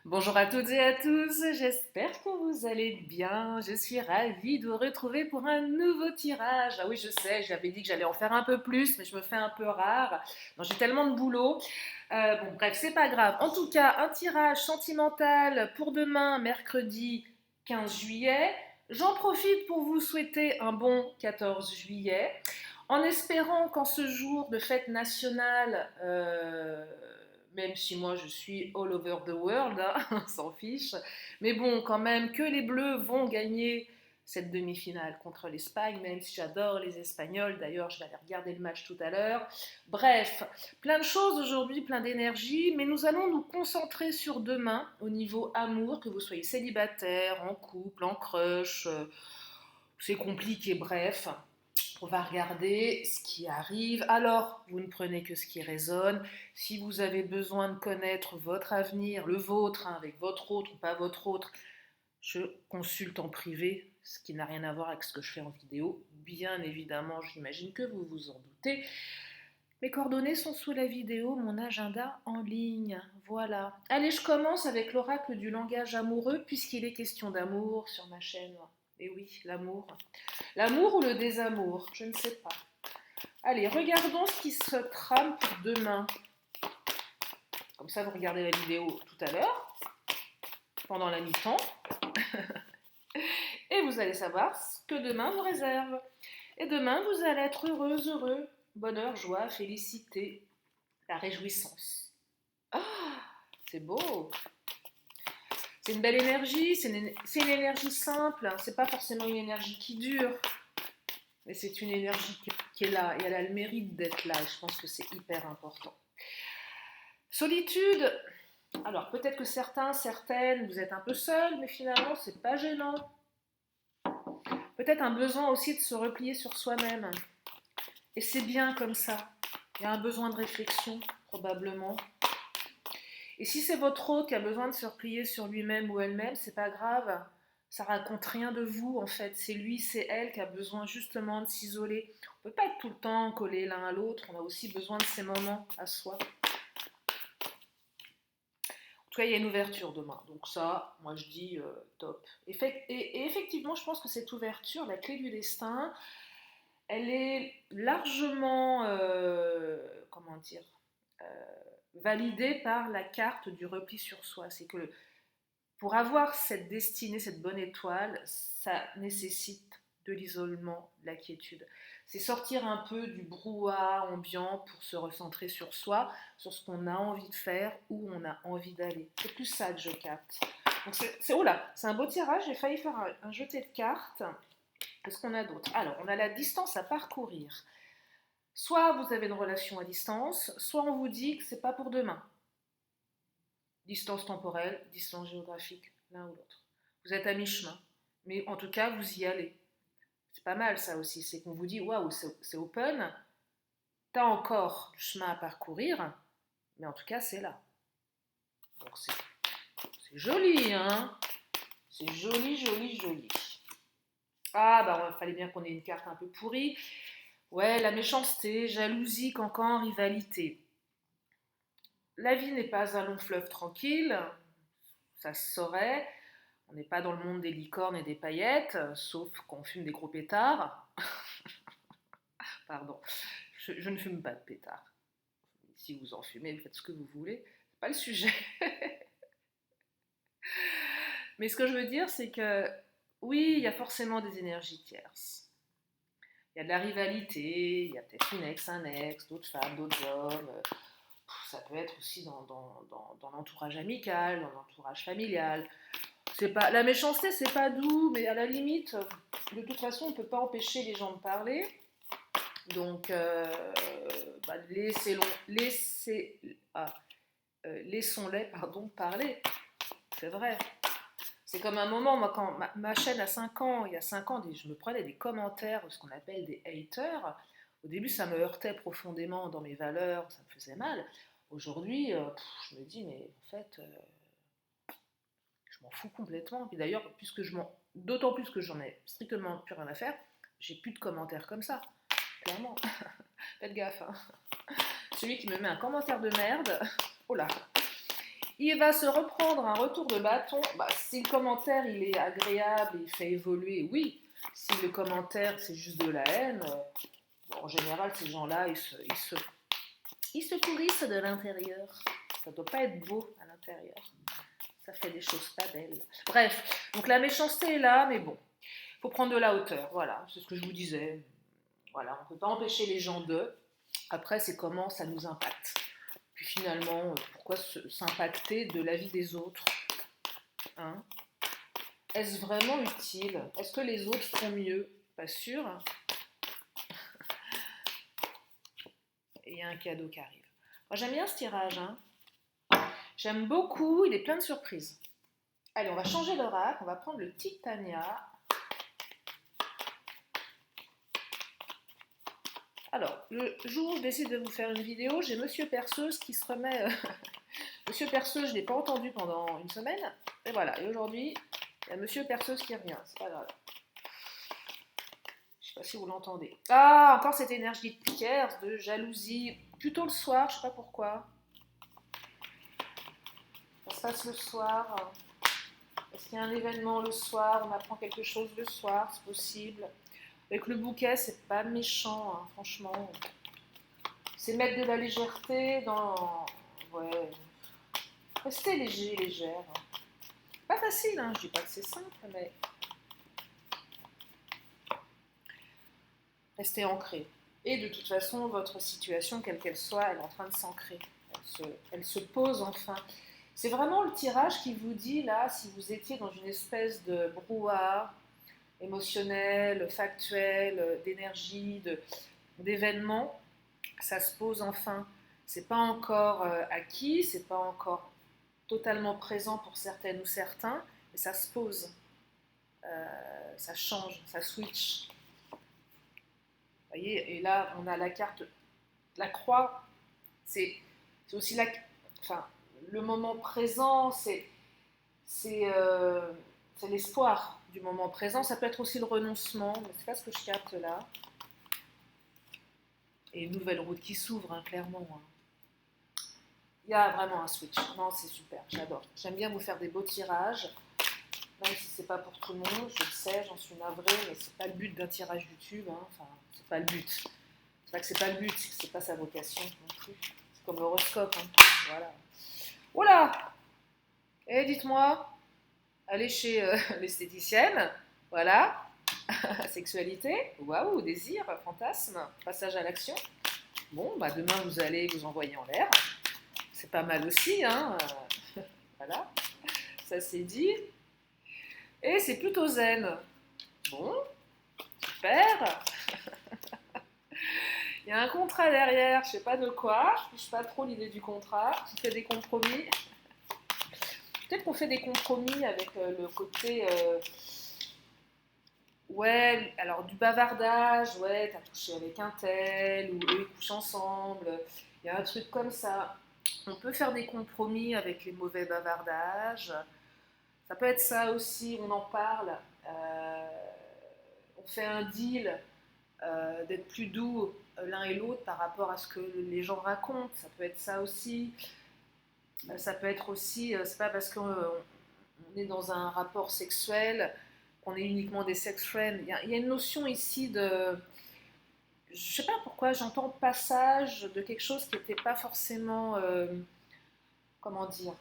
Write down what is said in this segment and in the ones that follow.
Bonjour à toutes et à tous, j'espère que vous allez bien. Je suis ravie de vous retrouver pour un nouveau tirage. Ah oui, je sais, j'avais dit que j'allais en faire un peu plus, mais je me fais un peu rare. Non, j'ai tellement de boulot. Bon, bref, c'est pas grave. En tout cas, un tirage sentimental pour demain, mercredi 15 juillet. J'en profite pour vous souhaiter un bon 14 juillet, en espérant qu'en ce jour de fête nationale, même si moi je suis all over the world, hein, on s'en fiche, mais bon, quand même, que les Bleus vont gagner cette demi-finale contre l'Espagne, même si j'adore les Espagnols, d'ailleurs je vais aller regarder le match tout à l'heure. Bref, plein de choses aujourd'hui, plein d'énergie, mais nous allons nous concentrer sur demain au niveau amour, que vous soyez célibataire, en couple, en crush, c'est compliqué, bref. On va regarder ce qui arrive. Alors, vous ne prenez que ce qui résonne. Si vous avez besoin de connaître votre avenir, le vôtre, hein, avec votre autre ou pas votre autre, je consulte en privé, ce qui n'a rien à voir avec ce que je fais en vidéo. Bien évidemment, j'imagine que vous vous en doutez. Mes coordonnées sont sous la vidéo, mon agenda en ligne. Voilà. Allez, je commence avec l'oracle du langage amoureux, puisqu'il est question d'amour sur ma chaîne. Et oui, l'amour. L'amour ou le désamour, je ne sais pas. Allez, regardons ce qui se trame pour demain. Comme ça, vous regardez la vidéo tout à l'heure, pendant la mi-temps, et vous allez savoir ce que demain vous réserve. Et demain, vous allez être heureuse, heureux. Bonheur, joie, félicité, la réjouissance. Ah, c'est beau. C'est une belle énergie, c'est une énergie simple, hein. C'est pas forcément une énergie qui dure, mais c'est une énergie qui est là, et elle a le mérite d'être là, et je pense que c'est hyper important. Solitude, alors peut-être que certains, certaines, vous êtes un peu seuls, mais finalement c'est pas gênant. Peut-être un besoin aussi de se replier sur soi-même. Et c'est bien comme ça. Il y a un besoin de réflexion, probablement. Et si c'est votre autre qui a besoin de se replier sur lui-même ou elle-même, c'est pas grave. Ça raconte rien de vous en fait. C'est lui, c'est elle qui a besoin justement de s'isoler. On peut pas être tout le temps collés l'un à l'autre. On a aussi besoin de ces moments à soi. En tout cas, il y a une ouverture demain. Donc ça, moi je dis top. Et effectivement, je pense que cette ouverture, la clé du destin, elle est largement, comment dire, euh, validée par la carte du repli sur soi. C'est que pour avoir cette destinée, cette bonne étoile, ça nécessite de l'isolement, de la quiétude. C'est sortir un peu du brouhaha ambiant pour se recentrer sur soi, sur ce qu'on a envie de faire, où on a envie d'aller. C'est plus ça que je capte. Donc oh là, c'est un beau tirage, j'ai failli faire un jeté de cartes. Qu'est-ce qu'on a d'autre? Alors, on a la distance à parcourir. Soit vous avez une relation à distance, soit on vous dit que c'est pas pour demain. Distance temporelle, distance géographique, l'un ou l'autre. Vous êtes à mi-chemin, mais en tout cas, vous y allez. C'est pas mal ça aussi, c'est qu'on vous dit waouh, c'est open, t'as encore du chemin à parcourir, mais en tout cas, c'est là. Donc c'est joli, hein? C'est joli, joli, joli. Ah, bah, il fallait bien qu'on ait une carte un peu pourrie. Ouais, la méchanceté, jalousie, cancan, rivalité. La vie n'est pas un long fleuve tranquille, ça se saurait. On n'est pas dans le monde des licornes et des paillettes, sauf qu'on fume des gros pétards. Pardon, je ne fume pas de pétards. Si vous en fumez, vous faites ce que vous voulez. C'est pas le sujet. Mais ce que je veux dire, c'est que oui, il y a forcément des énergies tierces. Il y a de la rivalité, il y a peut-être une ex, un ex, d'autres femmes, d'autres hommes. Ça peut être aussi dans l'entourage amical, dans l'entourage familial. C'est pas, la méchanceté, c'est pas doux, mais à la limite, de toute façon, on ne peut pas empêcher les gens de parler. Donc, bah, laissons-les pardon, parler. C'est vrai. C'est comme un moment, moi, quand ma chaîne a 5 ans, il y a 5 ans, je me prenais des commentaires, ce qu'on appelle des haters. Au début, ça me heurtait profondément dans mes valeurs, ça me faisait mal. Aujourd'hui, je me dis, mais en fait, je m'en fous complètement. Et d'ailleurs, d'autant plus que j'en ai strictement plus rien à faire, j'ai plus de commentaires comme ça. Clairement. Faites gaffe. Hein. Celui qui me met un commentaire de merde, oh là. Il va se reprendre un retour de bâton. Bah, si le commentaire il est agréable, il fait évoluer, oui. Si le commentaire c'est juste de la haine, bon, en général ces gens-là ils se pourrissent de l'intérieur. Ça ne doit pas être beau à l'intérieur. Ça fait des choses pas belles. Bref, donc la méchanceté est là, mais bon, il faut prendre de la hauteur. Voilà, c'est ce que je vous disais. Voilà, on ne peut pas empêcher les gens d'eux. Après, c'est comment ça nous impacte. Puis finalement, pourquoi s'impacter de la vie des autres, hein? Est-ce vraiment utile? Est-ce que les autres font mieux? Pas sûr. Et il y a un cadeau qui arrive. Moi, j'aime bien ce tirage, hein. J'aime beaucoup, il est plein de surprises. Allez, on va changer l'oracle, on va prendre le Titania. Alors, le jour où je décide de vous faire une vidéo, j'ai Monsieur Perceuse qui se remet... Monsieur Perceuse, je ne l'ai pas entendu pendant une semaine. Et voilà, et aujourd'hui, il y a Monsieur Perceuse qui revient, c'est pas grave. Je ne sais pas si vous l'entendez. Ah, encore cette énergie de pierre, de jalousie. Plutôt le soir, je ne sais pas pourquoi. Ça se passe le soir. Est-ce qu'il y a un événement le soir? On apprend quelque chose le soir, c'est possible. Avec le bouquet, c'est pas méchant, hein, franchement. C'est mettre de la légèreté dans... Ouais. Restez léger, légère. Pas facile, hein, je dis pas que c'est simple, mais... Restez ancré. Et de toute façon, votre situation, quelle qu'elle soit, elle est en train de s'ancrer. Elle se pose enfin. C'est vraiment le tirage qui vous dit, là, si vous étiez dans une espèce de brouhaha émotionnel, factuel, d'énergie, d'événements, ça se pose enfin. C'est pas encore acquis, c'est pas encore totalement présent pour certaines ou certains, mais ça se pose. Ça change, ça switch. Vous voyez, et là, on a la carte, la croix, c'est aussi enfin, le moment présent, c'est l'espoir du moment présent. Ça peut être aussi le renoncement, mais c'est pas ce que je capte là. Et une nouvelle route qui s'ouvre, hein, clairement. Hein. Il y a vraiment un switch. Non, c'est super, j'adore. J'aime bien vous faire des beaux tirages, même si c'est pas pour tout le monde, je le sais, j'en suis navrée, mais c'est pas le but d'un tirage YouTube. Hein. Enfin, c'est pas le but. C'est pas que c'est pas le but, c'est que c'est pas sa vocation non plus. C'est comme l'horoscope. Hein. Voilà. Oula! Et dites-moi, allez chez l'esthéticienne, voilà, sexualité, waouh, désir, fantasme, passage à l'action. Bon, bah demain vous allez vous envoyer en l'air, c'est pas mal aussi, hein, voilà, ça c'est dit. Et c'est plutôt zen. Bon, super. Il y a un contrat derrière, je sais pas de quoi, je touche pas trop l'idée du contrat, qui fait des compromis. Peut-être qu'on fait des compromis avec le côté... ouais, alors du bavardage, ouais, t'as couché avec un tel, ou eux ils couchent ensemble, il y a un truc comme ça. On peut faire des compromis avec les mauvais bavardages. Ça peut être ça aussi, on en parle. On fait un deal d'être plus doux l'un et l'autre par rapport à ce que les gens racontent. Ça peut être ça aussi. Ça peut être aussi, c'est pas parce qu'on est dans un rapport sexuel qu'on est uniquement des sex friends. Il y a une notion ici de... Je sais pas pourquoi j'entends passage de quelque chose qui n'était pas forcément... comment dire,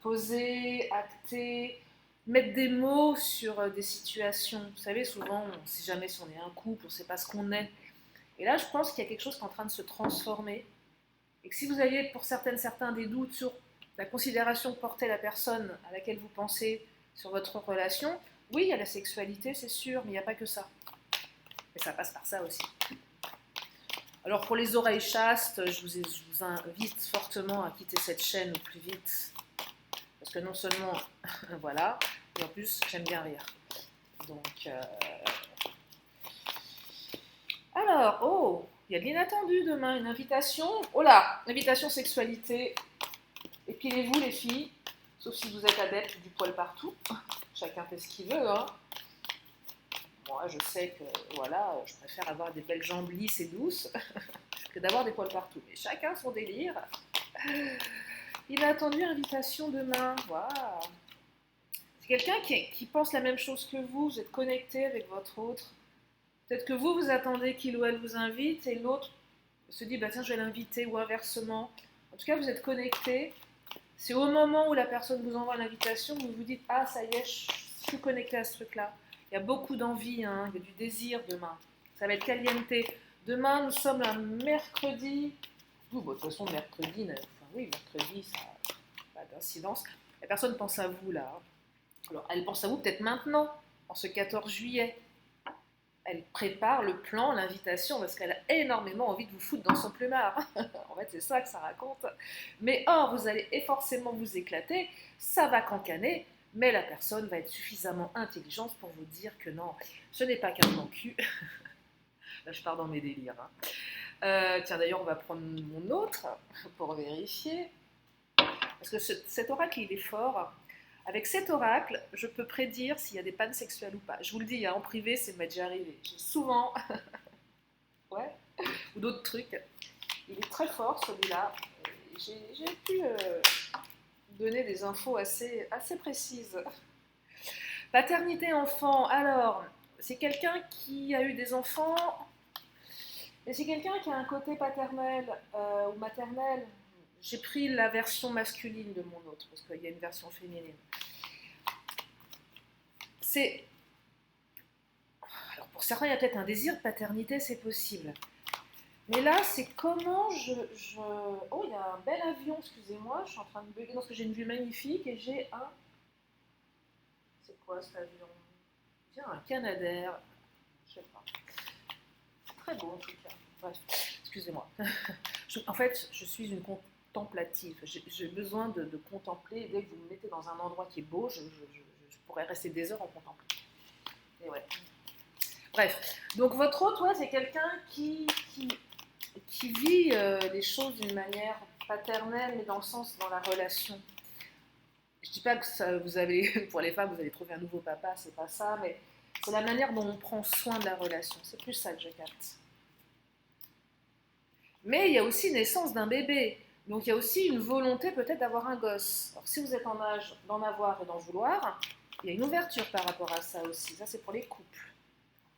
poser, acter, mettre des mots sur des situations. Vous savez, souvent, on ne sait jamais si on est un couple, on ne sait pas ce qu'on est. Et là, je pense qu'il y a quelque chose qui est en train de se transformer. Et que si vous aviez pour certains des doutes sur la considération que portait la personne à laquelle vous pensez sur votre relation, oui, il y a la sexualité, c'est sûr, mais il n'y a pas que ça. Et ça passe par ça aussi. Alors pour les oreilles chastes, je vous invite fortement à quitter cette chaîne au plus vite. Parce que non seulement, voilà, et en plus, j'aime bien rire. Donc, alors, oh, il y a de l'inattendu demain, une invitation. Oh là, invitation sexualité. Épilez-vous les filles, sauf si vous êtes adeptes du poil partout. Chacun fait ce qu'il veut, hein. Moi, je sais que, voilà, je préfère avoir des belles jambes lisses et douces que d'avoir des poils partout. Mais chacun son délire. Inattendue invitation demain. Waouh. C'est quelqu'un qui pense la même chose que vous êtes connecté avec votre autre. Peut-être que vous attendez qu'il ou elle vous invite et l'autre se dit, bah tiens, je vais l'inviter ou inversement. En tout cas, vous êtes connecté. C'est au moment où la personne vous envoie l'invitation que vous vous dites, ah ça y est, je suis connecté à ce truc-là. Il y a beaucoup d'envie, hein, il y a du désir demain. Ça va être caliente. Demain, nous sommes un mercredi. Bon, de toute façon, mercredi, enfin, oui, mercredi, ça n'a pas d'incidence. La personne pense à vous là. Alors, elle pense à vous peut-être maintenant, en ce 14 juillet. Elle prépare le plan, l'invitation, parce qu'elle a énormément envie de vous foutre dans son plumard. En fait, c'est ça que ça raconte. Mais or, vous allez forcément vous éclater, ça va cancaner, mais la personne va être suffisamment intelligente pour vous dire que non, ce n'est pas qu'un plan cul. Là, je pars dans mes délires. Hein. Tiens, d'ailleurs, on va prendre mon autre pour vérifier. Parce que cet oracle, il est fort. Avec cet oracle, je peux prédire s'il y a des pannes sexuelles ou pas. Je vous le dis, hein, en privé, c'est m'est déjà arrivé. Souvent, ouais, ou d'autres trucs. Il est très fort, celui-là. J'ai pu donner des infos assez précises. Paternité enfant. Alors, c'est quelqu'un qui a eu des enfants, mais c'est quelqu'un qui a un côté paternel ou maternel. J'ai pris la version masculine de mon autre, parce qu'il y a une version féminine. C'est... Alors pour certains, il y a peut-être un désir de paternité, c'est possible. Mais là, c'est comment Oh, il y a un bel avion, excusez-moi, je suis en train de bugger, parce que j'ai une vue magnifique et j'ai un... C'est quoi cet avion? Tiens, un Canadair. Je sais pas. C'est très beau en tout cas. Bref, excusez-moi. En fait, je suis une contemplative. J'ai besoin de contempler. Dès que vous me mettez dans un endroit qui est beau, je pourrais rester des heures en contemplant. Et ouais. Bref, donc votre hôte, ouais, c'est quelqu'un qui vit les choses d'une manière paternelle, mais dans le sens, dans la relation. Je dis pas que ça, vous avez, pour les femmes, vous allez trouver un nouveau papa, c'est pas ça, mais c'est la manière dont on prend soin de la relation. C'est plus ça que je capte. Mais il y a aussi naissance d'un bébé. Donc il y a aussi une volonté peut-être d'avoir un gosse. Alors si vous êtes en âge d'en avoir et d'en vouloir, il y a une ouverture par rapport à ça aussi. Ça c'est pour les couples.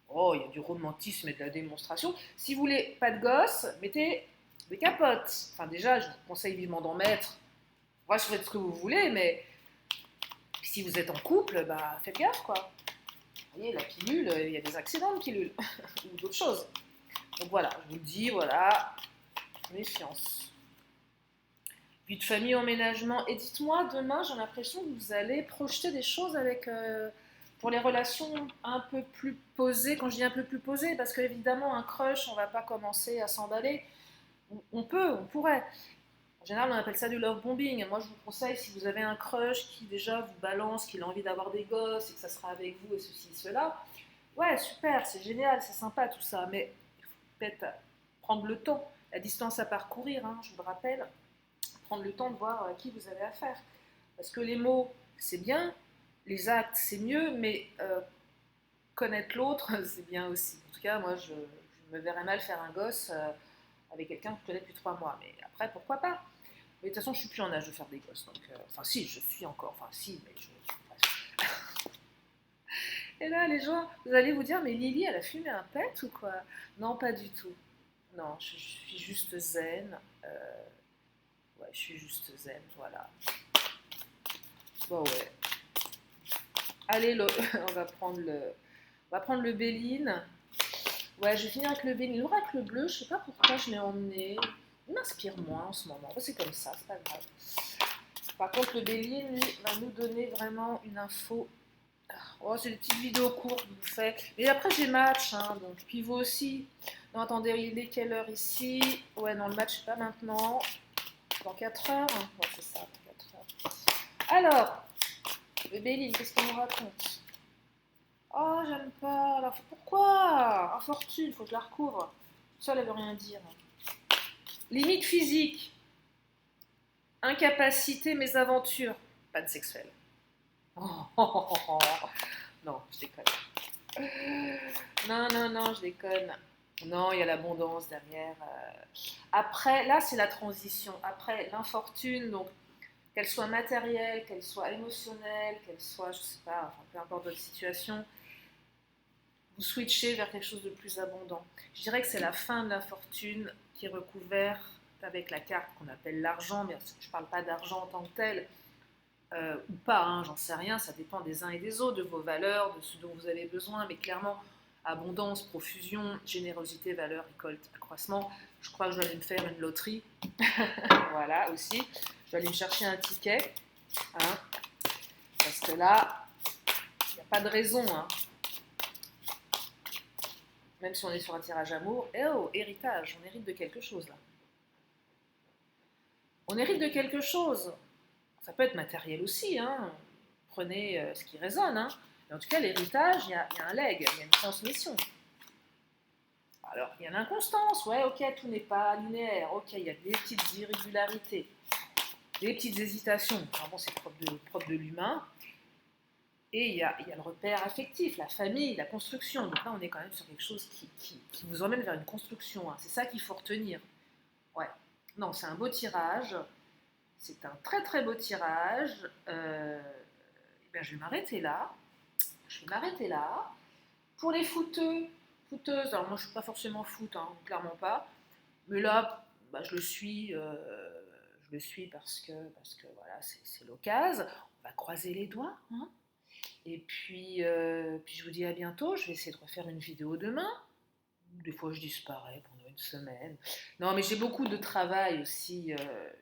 Oh, il y a du romantisme et de la démonstration. Si vous voulez pas de gosse, mettez des capotes. Enfin déjà, je vous conseille vivement d'en mettre. Moi, je faites ce que vous voulez, mais si vous êtes en couple, bah faites gaffe quoi. Vous voyez, la pilule, il y a des accidents de pilule ou d'autres choses. Donc voilà, je vous le dis, voilà, méfiance. Vie de famille, emménagement. Et dites-moi, demain, j'ai l'impression que vous allez projeter des choses avec, pour les relations un peu plus posées. Quand je dis un peu plus posées, parce qu'évidemment, un crush, on ne va pas commencer à s'emballer. On pourrait. En général, on appelle ça du love bombing. Moi, je vous conseille, si vous avez un crush qui déjà vous balance, qu'il a envie d'avoir des gosses et que ça sera avec vous et ceci, cela, ouais, super, c'est génial, c'est sympa tout ça, mais il faut peut-être prendre le temps, la distance à parcourir, hein, je vous le rappelle, prendre le temps de voir à qui vous avez affaire. Parce que les mots, c'est bien, les actes, c'est mieux, mais connaître l'autre, c'est bien aussi. En tout cas, moi, je me verrais mal faire un gosse avec quelqu'un que je connais depuis 3 mois. Mais après, pourquoi pas? Mais de toute façon, je suis plus en âge de faire des gosses. Donc, enfin, si, je suis encore. Enfin, si, mais je. Bref. Et là, les gens, vous allez vous dire, mais Lily, elle a fumé un pet ou quoi? Non, pas du tout. Non, je suis juste zen. Ouais, je suis juste zen, voilà. Bon, ouais. Allez, on va prendre le Béline. Ouais, je vais finir avec le Béline. L'oracle bleu, je sais pas pourquoi je l'ai emmené. Il m'inspire moins en ce moment. C'est comme ça, c'est pas grave. Par contre, le Béline, lui, va nous donner vraiment une info. Oh, c'est des petites vidéos courtes que vous faites. Et après, j'ai match, hein, donc. Puis vous aussi. Non, attendez, il est quelle heure ici? Ouais, non, le match, c'est pas maintenant. Dans 4 heures. Ouais, c'est ça, dans 4 heures. Alors, le Béline, qu'est-ce qu'on nous raconte? Oh, j'aime pas. Alors, pourquoi? Infortune, faut que je la recouvre. Ça, elle veut rien dire. Limite physique. Incapacité, mésaventures. Pas de sexuel. Oh, oh, oh, oh. Non, je déconne. Non, non, non, je déconne. Non, il y a l'abondance derrière. Après, là, c'est la transition. Après, l'infortune, donc qu'elle soit matérielle, qu'elle soit émotionnelle, qu'elle soit, je sais pas, enfin, peu importe votre situation, vous switchez vers quelque chose de plus abondant. Je dirais que c'est la fin de la fortune qui est recouverte avec la carte qu'on appelle l'argent, mais je ne parle pas d'argent en tant que tel, ou pas, hein, j'en sais rien, ça dépend des uns et des autres, de vos valeurs, de ce dont vous avez besoin, mais clairement, abondance, profusion, générosité, valeur, récolte, accroissement. Je crois que je vais aller me faire une loterie, voilà aussi. Je vais aller me chercher un ticket, hein, parce que là, il n'y a pas de raison, hein. Même si on est sur un tirage amour, eh oh, héritage, on hérite de quelque chose là. On hérite de quelque chose. Ça peut être matériel aussi, hein. Prenez ce qui résonne, hein. Mais en tout cas, l'héritage, il y a un leg, il y a une transmission. Alors, il y a l'inconstance, ouais, ok, tout n'est pas linéaire, ok, il y a des petites irrégularités, des petites hésitations. Alors bon, c'est propre de l'humain. Et il y a le repère affectif, la famille, la construction. Donc là, on est quand même sur quelque chose qui vous emmène vers une construction, hein. C'est ça qu'il faut retenir. Ouais. Non, c'est un beau tirage. C'est un très très beau tirage. Eh bien, je vais m'arrêter là. Je vais m'arrêter là. Pour les footeuses, alors moi je ne suis pas forcément foot, hein, clairement pas. Mais là, bah, je le suis parce que voilà, c'est l'occasion. On va croiser les doigts, hein. Et puis je vous dis à bientôt. Je vais essayer de refaire une vidéo demain. Des fois, je disparais pendant une semaine. Non, mais j'ai beaucoup de travail aussi.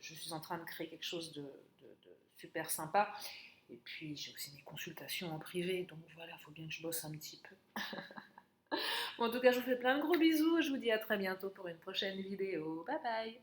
Je suis en train de créer quelque chose de super sympa. Et puis, j'ai aussi des consultations en privé. Donc voilà, il faut bien que je bosse un petit peu. Bon, en tout cas, je vous fais plein de gros bisous. Je vous dis à très bientôt pour une prochaine vidéo. Bye bye!